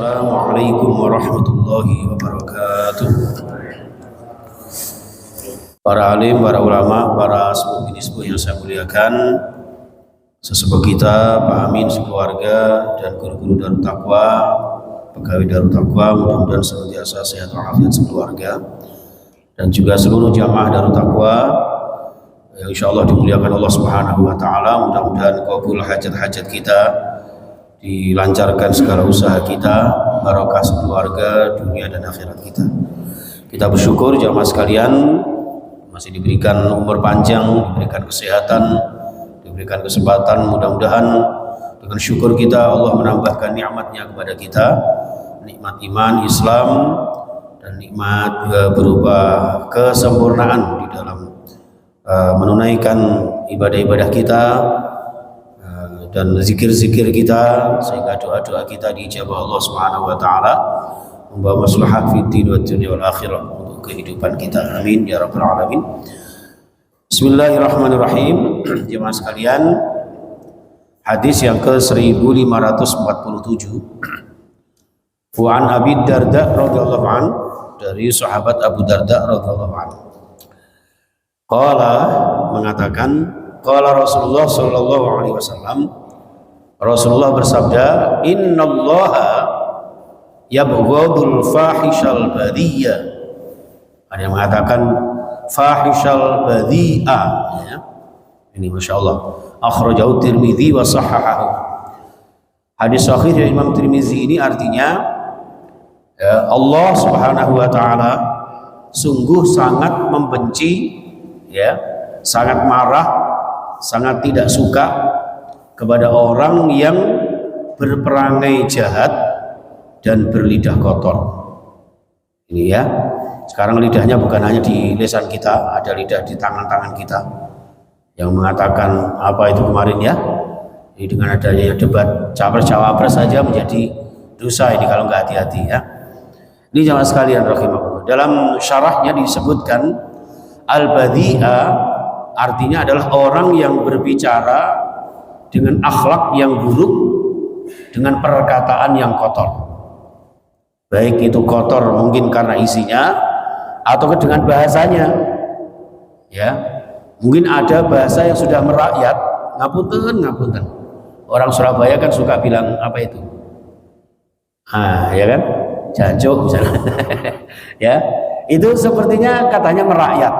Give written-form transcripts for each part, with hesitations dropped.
Assalamualaikum warahmatullahi wabarakatuh. Para alim, para ulama, para sepuh yang saya muliakan, sesepuh kita, Pak Amin sekeluarga, dan guru-guru Darut Taqwa, pegawai Darut Taqwa, mudah-mudahan senantiasa sehat walafiat sekeluarga, dan juga seluruh jamaah Darut Taqwa yang insya Allah dimuliakan Allah Subhanahu wa Ta'ala. Mudah-mudahan kabul hajat-hajat kita, dilancarkan segala usaha kita, barokah keluarga, dunia dan akhirat kita. Kita bersyukur jamaah sekalian masih diberikan umur panjang, diberikan kesehatan, diberikan kesempatan. Mudah-mudahan dengan syukur kita Allah menambahkan nikmatnya kepada kita, nikmat iman, Islam, dan nikmat berupa kesempurnaan di dalam menunaikan ibadah-ibadah kita dan zikir-zikir kita, sehingga doa-doa kita diijabah Allah Subhanahu wa Ta'ala, membawa maslahat fid din wad dunya wal akhirah untuk kehidupan kita. Amin ya rabbal alamin. Bismillahirrahmanirrahim. Jemaah sekalian, hadis yang ke 1547 wa an Abi Darda radhiyallahu anhu, dari sahabat Abu Darda radhiyallahu anhu. Qala, mengatakan, qala Rasulullah sallallahu alaihi wasallam, Rasulullah bersabda, innallaha yabghadul fahishal badiyah. Ada yang mengatakan fahishal badiyah, ya. Ini Masya Allah, akhrajahu Tirmidzi wa sahahahu. Hadis sahih dari Imam Tirmidzi ini artinya, Allah Subhanahu wa Ta'ala sungguh sangat membenci, ya, sangat marah, sangat tidak suka kepada orang yang berperangai jahat dan berlidah kotor. Ini ya, sekarang lidahnya bukan hanya di lisan kita, ada lidah di tangan-tangan kita yang mengatakan apa itu kemarin ya. Jadi dengan adanya debat capres-cawapres saja menjadi dosa ini kalau nggak hati-hati ya. Ini jamaah sekalian rahimahullah. Dalam syarahnya disebutkan al-badhi'a artinya adalah orang yang berbicara dengan akhlak yang buruk, dengan perkataan yang kotor. Baik itu kotor mungkin karena isinya atau dengan bahasanya. Ya, mungkin ada bahasa yang sudah merakyat, ngapunten. Orang Surabaya kan suka bilang apa itu? Ya kan? Jancuk misalnya. Ya, itu sepertinya katanya merakyat.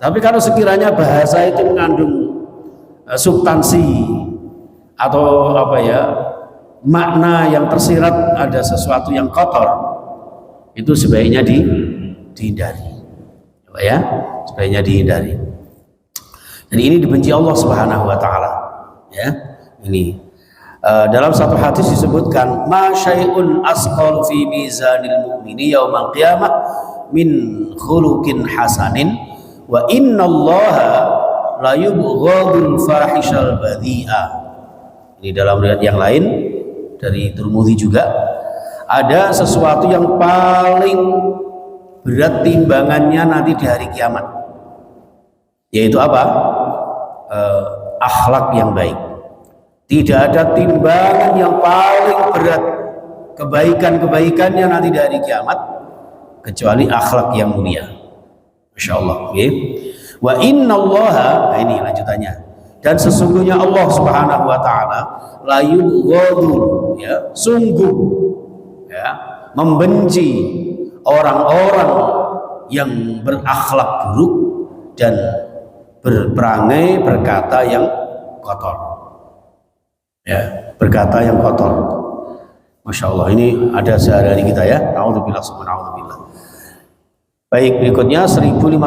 Tapi kalau sekiranya bahasa itu mengandung substansi atau apa ya, makna yang tersirat, ada sesuatu yang kotor, itu sebaiknya dihindari, ya, sebaiknya dihindari. Dan ini dibenci Allah Subhanahu wa Ta'ala, ya. Ini dalam satu hadis disebutkan, ma syai'un asqal fi mizanil mu'mini yaumal qiyamah min khuluqin hasanin wa innallaha la yubghadul fahishal badhi'a. Ini dalam riwayat yang lain dari Tirmidzi juga, ada sesuatu yang paling berat timbangannya nanti di hari kiamat, yaitu apa? Akhlak yang baik. Tidak ada timbangan yang paling berat kebaikan-kebaikannya nanti di hari kiamat kecuali akhlak yang mulia. Masya Allah, okay? Wa innallaha, ini lanjutannya, dan sesungguhnya Allah Subhanahu wa Ta'ala la yubghadul, ya, sungguh, ya, membenci orang-orang yang berakhlak buruk dan berperangai berkata yang kotor, ya, berkata yang kotor. Masya Allah, ini ada sehari-hari kita ya. Na'udzubillah, subhanallah. Baik, berikutnya 1548,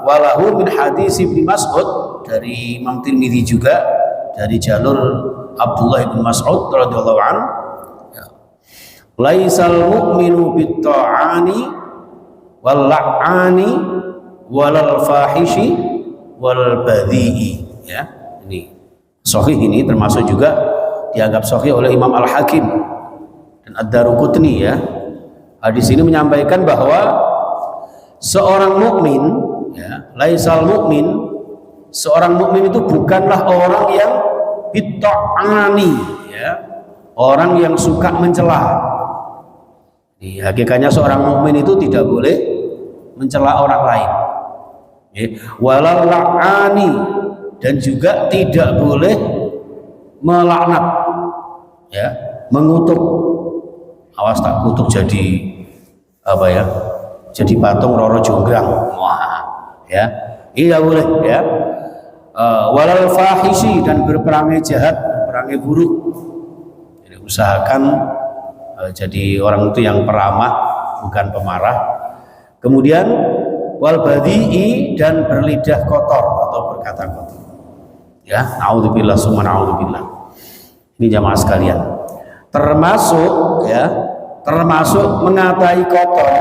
walahu min hadis Ibnu Mas'ud, dari Imam Tirmidzi juga, dari jalur Abdullah bin Mas'ud radhiyallahu anhu, laisal mu'minu bit-ta'ani wal la'ani walal fahishi wal badhi'i, ya. Ini sahih, ini termasuk juga dianggap sahih oleh Imam Al-Hakim dan Ad-Daruqutni, ya. Hadis ini menyampaikan bahwa seorang mukmin, ya, laisal mukmin, seorang mukmin itu bukanlah orang yang bitta'ani, ya, orang yang suka mencela. Hakikatnya seorang mukmin itu tidak boleh mencela orang lain. Walal la'ani, dan juga tidak boleh melaknat, ya, mengutuk. Awas tak kutuk jadi apa ya? Jadi patung Roro Jonggrang. Wah, ya. Ini tidak boleh, ya. Walal fahisi, dan berperangai jahat, berperangai buruk. Jadi usahakan jadi orang itu yang peramah, bukan pemarah. Kemudian wal badhi'i, dan berlidah kotor atau berkata kotor. Ya, naudzubillah summa naudzubillah. Ini jamaah sekalian. Termasuk, ya, termasuk mengatai kotor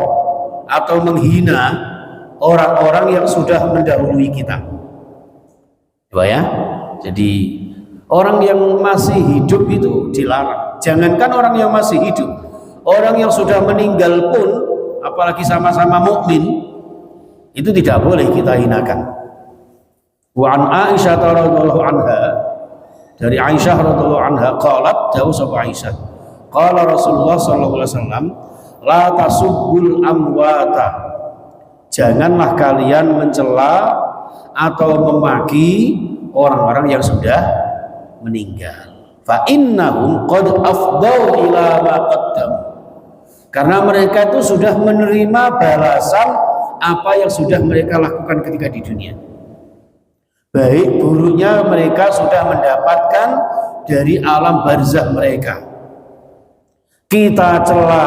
atau menghina orang-orang yang sudah mendahului kita. Coba ya. Jadi orang yang masih hidup itu dilarang. Jangankan orang yang masih hidup, orang yang sudah meninggal pun, apalagi sama-sama mukmin, itu tidak boleh kita hinakan. Wa an Aisyah radhiyallahu anha, dari Aisyah radhiyallahu anha qalat, jauh sapa Aisyah, qala Rasulullah sallallahu alaihi wasallam, la tasubbul amwata, janganlah kalian mencela atau memaki orang-orang yang sudah meninggal. Fa innahum qad afdau ila ma qaddam, karena mereka itu sudah menerima balasan apa yang sudah mereka lakukan ketika di dunia. Baik buruknya mereka sudah mendapatkan dari alam barzakh mereka. Kita cela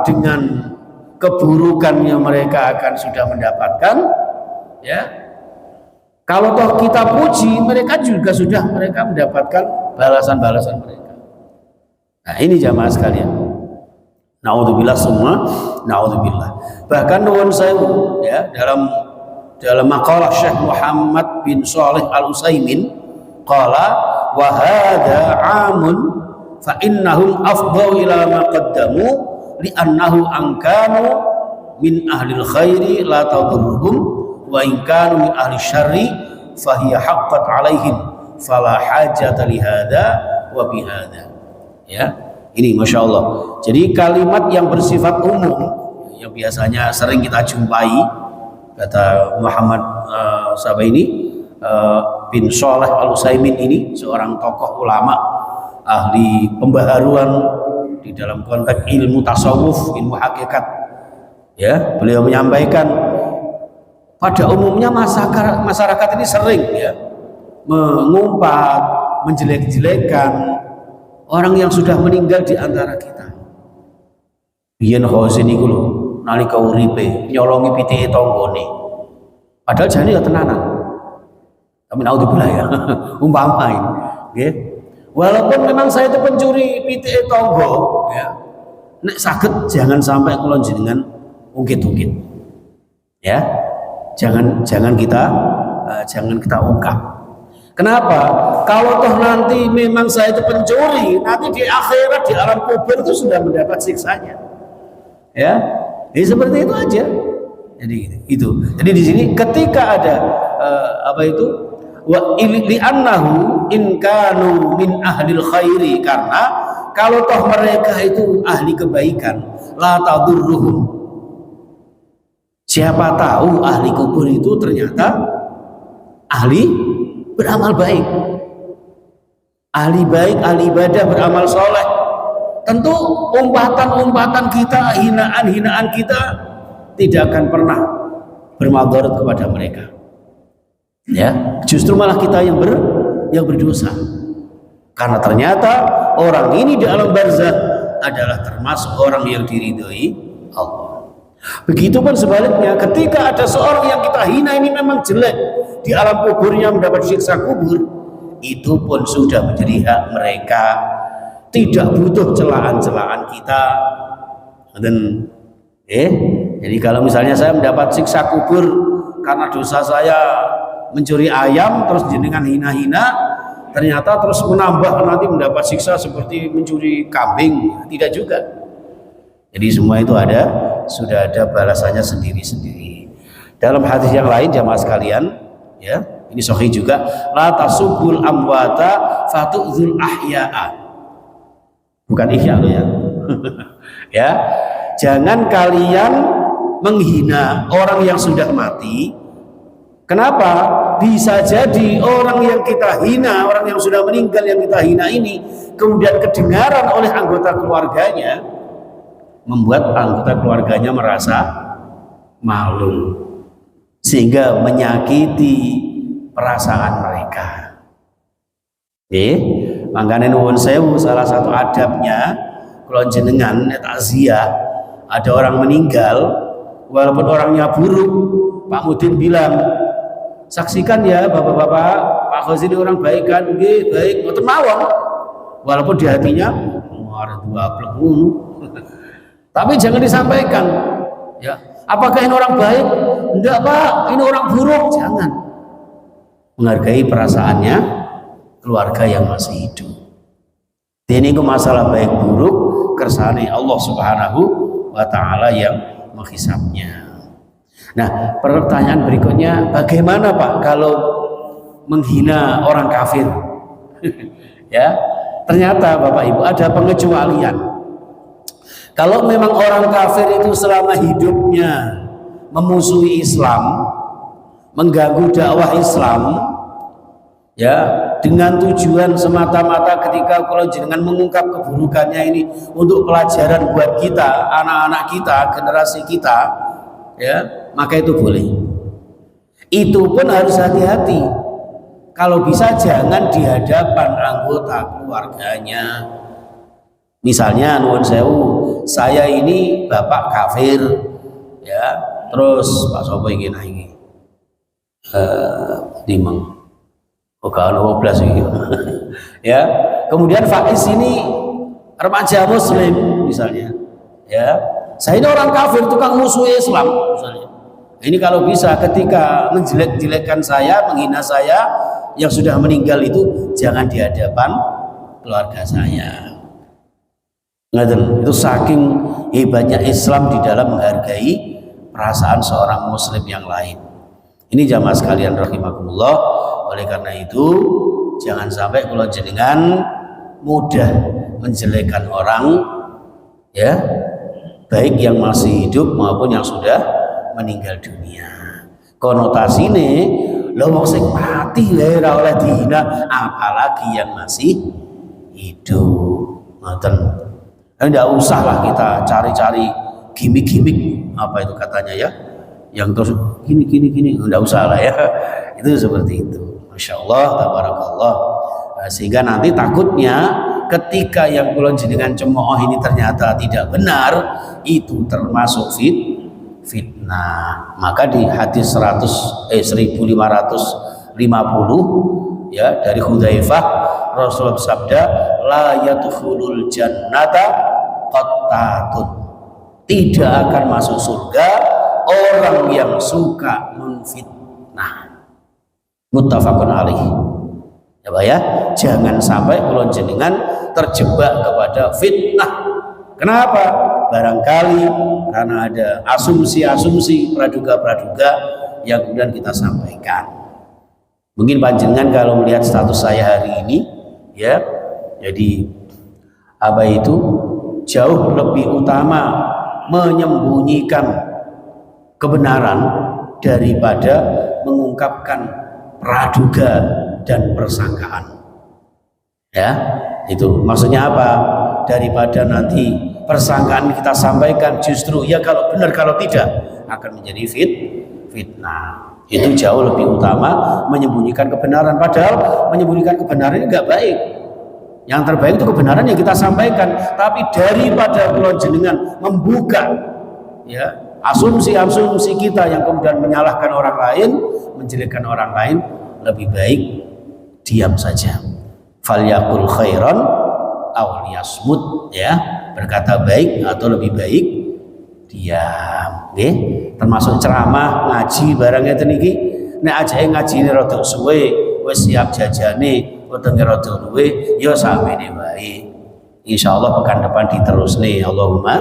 dengan keburukan yang mereka akan sudah mendapatkan, ya. Kalau toh kita puji, mereka juga sudah mereka mendapatkan balasan-balasan mereka. Nah, ini jamaah sekalian. Naudzubillah semua, naudzubillah. Bahkan nuwun sewu, ya, dalam maqalah Syekh Muhammad bin Shalih Al-Utsaimin qala wa hadza 'amun fa innahum afdau ila ma qaddamu li'annahu ankanu min ahlil khairi la tadurruhum wa in kanu min ahli syarri fahiya haqqat alaihim fala hajata li hadza wa bi hadza. Ya, ini Masya Allah. Jadi kalimat yang bersifat umum yang biasanya sering kita jumpai, kata Muhammad bin Shalih Al-Utsaimin ini, seorang tokoh ulama ahli pembaharuan di dalam konteks ilmu tasawuf, ilmu hakikat. Ya, beliau menyampaikan pada umumnya masyarakat ini sering, ya, mengumpat, menjelek-jelekan orang yang sudah meninggal di antara kita. Biyen khosin iku lho, nalika uripe nyolongi pitike tanggane. Padahal jane ya tenanan. Tapi naudzubillah ya, umpama ini, nggih. Walaupun memang saya itu pencuri pitike tangga, ya. Nek saged jangan sampai kula jenengan ungkit-ungkit. Ya. Jangan kita ungkap. Kenapa? Kalau toh nanti memang saya itu pencuri, nanti di akhirat di alam kubur itu sudah mendapat siksanya. Ya, ini seperti itu aja. Jadi itu. Jadi di sini ketika ada wa li'annahu in kanu min ahlil khairi, karena kalau toh mereka itu ahli kebaikan, la tadurruhum. Siapa tahu ahli kubur itu ternyata ahli beramal baik, ahli baik, ahli ibadah, beramal soleh. Tentu umpatan-umpatan kita, hinaan-hinaan kita tidak akan pernah bermadarat kepada mereka. Ya, justru malah kita yang berdosa. Karena ternyata orang ini di alam barzakh adalah termasuk orang yang diridhoi Allah. Begitupun sebaliknya, ketika ada seorang yang kita hina ini memang jelek, di alam kuburnya mendapat siksa kubur, itu pun sudah menjadi hak mereka, tidak butuh celaan-celaan kita. Dan jadi kalau misalnya saya mendapat siksa kubur karena dosa saya mencuri ayam, terus jenengan hina-hina, ternyata terus menambah nanti mendapat siksa seperti mencuri kambing, tidak juga. Jadi semua itu sudah ada balasannya sendiri-sendiri. Dalam hadis yang lain jamaah sekalian, ya, ini sahih juga, la tasubul amwata fatu'dzul ahya'a. bukan ihya loh ya. Ya, jangan kalian menghina orang yang sudah mati. Kenapa? Bisa jadi orang yang kita hina, orang yang sudah meninggal yang kita hina ini kemudian kedengaran oleh anggota keluarganya, membuat anggota keluarganya merasa malu sehingga menyakiti perasaan mereka. Makanya nuwun sewu, salah satu adabnya kalau jenengan takziah ada orang meninggal walaupun orangnya buruk, Pak Mudin bilang, saksikan ya bapak-bapak, Pak Khazi ini orang baik kan? Nggih, baik, mboten mawon. Walaupun di hatinya ada dua pelengunu. Tapi jangan disampaikan. Ya, apakah ini orang baik? Enggak, Pak, ini orang buruk. Jangan. Menghargai perasaannya keluarga yang masih hidup. Ini ke masalah baik buruk kersane Allah Subhanahu wa taala yang menghisabnya. Nah, pertanyaan berikutnya, bagaimana Pak kalau menghina orang kafir? Ya, ternyata Bapak Ibu ada pengecualian. Kalau memang orang kafir itu selama hidupnya memusuhi Islam, mengganggu dakwah Islam, ya, dengan tujuan semata-mata ketika kalau jenengan mengungkap keburukannya ini untuk pelajaran buat kita, anak-anak kita, generasi kita, ya, maka itu boleh. Itu pun harus hati-hati. Kalau bisa jangan di hadapan anggota keluarganya. Misalnya nuwun sewu, saya ini bapak kafir, ya, terus Pak Sopo iki nah iki. Dimeng. Bukan 12 iki. Ya. Kemudian Faiz ini remaja muslim misalnya. Ya. Saya ini orang kafir, tukang musuh Islam misalnya. Ini kalau bisa ketika menjelek-jelekkan saya, menghina saya yang sudah meninggal itu jangan di hadapan keluarga saya. Itu saking hebatnya Islam di dalam menghargai perasaan seorang muslim yang lain. Ini jamaah sekalian rahimakumullah. Oleh karena itu jangan sampai kalau jenengan mudah menjelekkan orang, ya, baik yang masih hidup maupun yang sudah meninggal dunia. Konotasi ini lho wong sing mati wae ora oleh dihina, apalagi yang masih hidup. Ngoten. Enggak usah lah kita cari-cari gimmick-gimmick apa itu katanya ya, yang terus gini enggak usah lah ya. Itu seperti itu. Masya Allah, tabarakallah. Sehingga nanti takutnya ketika yang kulon jenengan cemooh ini ternyata tidak benar, itu termasuk fitnah. Maka di hadis 1550 ya dari Hudzaifah, Rasulullah bersabda, la yadkhulul jannata qattatun. Tidak akan masuk surga orang yang suka memfitnah. Muttafaqun alaih. Ya Pak ya, jangan sampai kulon jenengan terjebak kepada fitnah. Kenapa? Barangkali karena ada asumsi-asumsi, praduga-praduga yang kemudian kita sampaikan. Mungkin panjenengan kalau melihat status saya hari ini, ya, jadi apa itu jauh lebih utama menyembunyikan kebenaran daripada mengungkapkan praduga dan persangkaan. Ya, itu maksudnya apa? Daripada nanti persangkaan kita sampaikan justru ya kalau benar kalau tidak akan menjadi fitnah. Itu jauh lebih utama menyembunyikan kebenaran, padahal menyembunyikan kebenaran ini enggak baik. Yang terbaik itu kebenaran yang kita sampaikan, tapi daripada kalau jenengan membuka ya asumsi-asumsi kita yang kemudian menyalahkan orang lain, menjelekkan orang lain, lebih baik diam saja. Falyaqul khairan aw liyasmut, ya, berkata baik atau lebih baik diam. Nggih, termasuk ceramah, ngaji barangnya niki. Nek ajae ngajine rada suwe, wis siap jajane, wetenge rada luwe, ya samene wae. Insyaallah pekan depan diterusne. Allahumma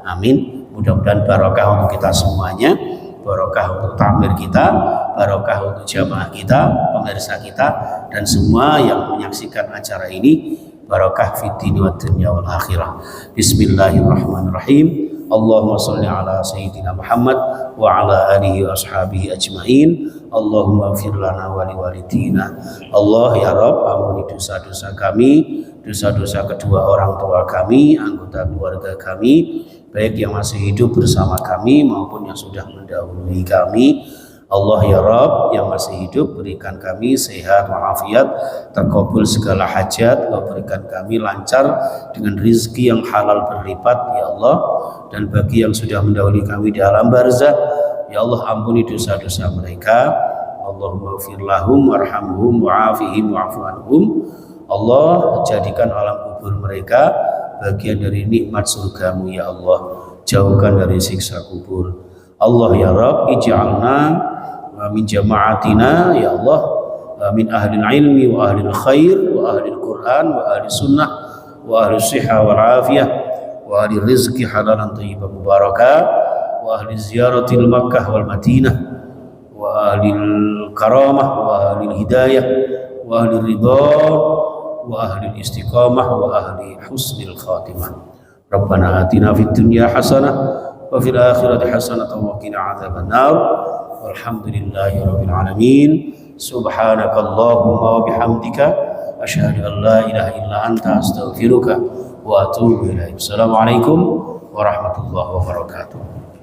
amin. Mudah-mudahan barokah untuk kita semuanya, barokah untuk takmir kita, barokah untuk jamaah kita, pemirsa kita, dan semua yang menyaksikan acara ini. barakah fid dini wad dunya wal akhirah. Bismillahirrahmanirrahim. Allahumma sholli ala sayyidina Muhammad wa ala alihi wa ashabihi ajmain. Allahumma ighfir lana wa liwalidina. Allah ya Rabb, ampuni dosa-dosa kami, dosa-dosa kedua orang tua kami, anggota keluarga kami, baik yang masih hidup bersama kami maupun yang sudah mendahului kami. Allah ya Rabb, yang masih hidup berikan kami sehat walafiat, terkabul segala hajat, Kau berikan kami lancar dengan rizki yang halal berlipat ya Allah. Dan bagi yang sudah mendahului kami di alam barzah, ya Allah ampuni dosa-dosa mereka. Allahumma ighfir lahum warhamhum wa'afihim wa'fu anhum. Allah, jadikan alam kubur mereka bagian dari nikmat surgamu ya Allah, jauhkan dari siksa kubur. Allah ya Rabb, ij'alna min jama'atina ya Allah, min ahlil ilmi wa ahlil khair wa ahlil Quran wa ahlil sunnah wa ahlil siha wal afiyah wa ahlil rizki halalan tayyiban mubarakah wa ahlil ziyaratil Makkah wal Madinah wa ahlil karamah wa ahlil hidayah wa ahlil ridha wa ahlil istiqamah wa ahli husnil khatimah. Rabbana atina fid dunya hasanah wa fil akhirati hasanah wa qina adzaban nar. Walhamdulillahi rabbil alamin. Subhanakallahumma wa bihamdika asyhadu an la ilaha illa anta astaghfiruka wa atubu ilaik. Assalamualaikum warahmatullahi wabarakatuh.